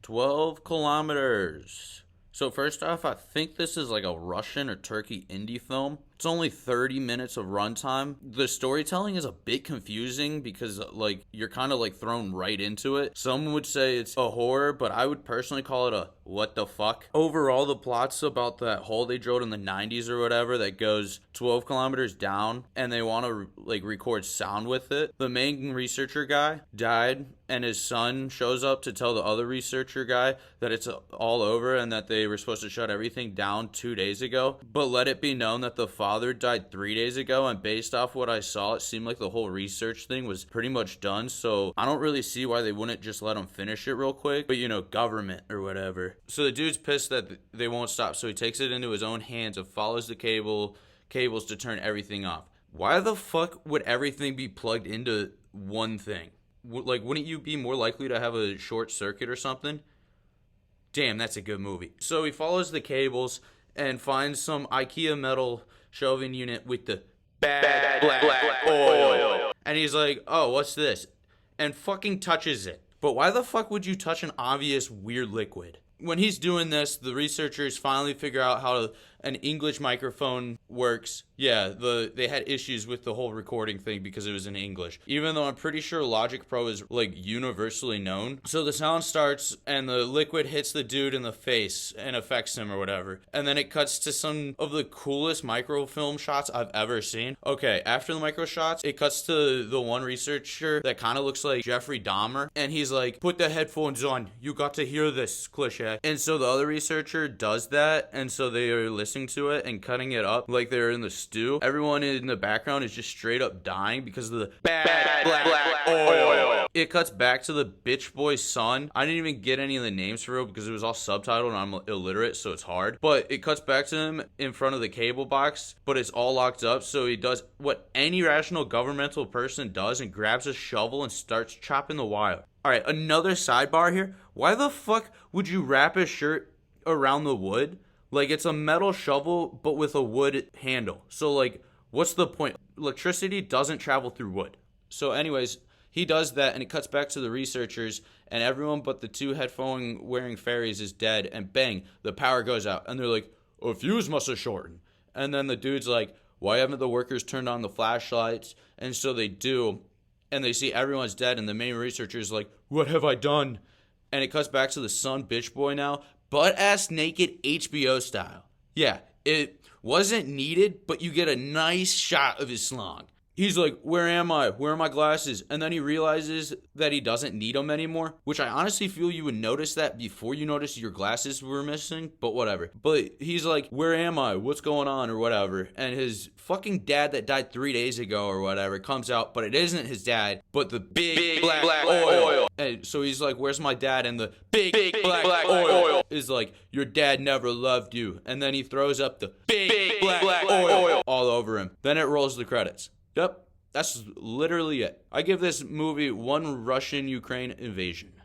12 kilometers. So first off, I think this is like a Russian or Turkey indie film. It's only 30 minutes of runtime. The storytelling is a bit confusing because like you're kind of like thrown right into it. Some would say it's a horror, but I would personally call it a what the fuck. Overall, the plot's about that hole they drilled in the 90s or whatever that goes 12 kilometers down and they want to like record sound with it. The main researcher guy died and his son shows up to tell the other researcher guy that it's all over and that they were supposed to shut everything down 2 days ago. But let it be known that the father died 3 days ago, and based off what I saw, it seemed like the whole research thing was pretty much done. So I don't really see why they wouldn't just let him finish it real quick. But you know, government or whatever. So the dude's pissed that they won't stop, so he takes it into his own hands and follows the cables to turn everything off. Why the fuck would everything be plugged into one thing? Like, wouldn't you be more likely to have a short circuit or something? Damn, that's a good movie. So he follows the cables and finds some IKEA metal shelving unit with the bad black oil. And he's like, oh, what's this? And fucking touches it. But why the fuck would you touch an obvious weird liquid? When he's doing this, the researchers finally figure out how an English microphone works. Yeah, they had issues with the whole recording thing because it was in English. Even though I'm pretty sure Logic Pro is like universally known. So the sound starts and the liquid hits the dude in the face and affects him or whatever. And then it cuts to some of the coolest microfilm shots I've ever seen. Okay, after the micro shots, it cuts to the one researcher that kind of looks like Jeffrey Dahmer. And he's like, put the headphones on. You got to hear this cliche. And so the other researcher does that. And so they are listening to it and cutting it up like they're in the stew. Everyone in the background is just straight up dying because of the bad black oil. It cuts back to the bitch boy's son. I didn't even get any of the names for it because it was all subtitled and I'm illiterate, so it's hard. But it cuts back to him in front of the cable box, but it's all locked up. So he does what any rational governmental person does and grabs a shovel and starts chopping the wire. All right, another sidebar here. Why the fuck would you wrap a shirt around the wood? Like, it's a metal shovel, but with a wood handle. So, like, what's the point? Electricity doesn't travel through wood. So, anyways, he does that, and it cuts back to the researchers, and everyone but the two headphone-wearing fairies is dead, and bang, the power goes out. And they're like, a fuse must have shortened. And then the dude's like, why haven't the workers turned on the flashlights? And so they do, and they see everyone's dead, and the main researcher's like, what have I done? And it cuts back to the son bitch boy now, butt-ass naked HBO style. Yeah, it wasn't needed, but you get a nice shot of his slong. He's like, where am I? Where are my glasses? And then he realizes that he doesn't need them anymore, which I honestly feel you would notice that before you noticed your glasses were missing, but whatever. But he's like, where am I? What's going on? Or whatever. And his fucking dad that died 3 days ago or whatever comes out, but it isn't his dad, but the big black oil. And so he's like, where's my dad? And the big black oil is like, your dad never loved you. And then he throws up the big black oil all over him. Then it rolls the credits. Yep, that's literally it. I give this movie 1 Russian-Ukraine invasion.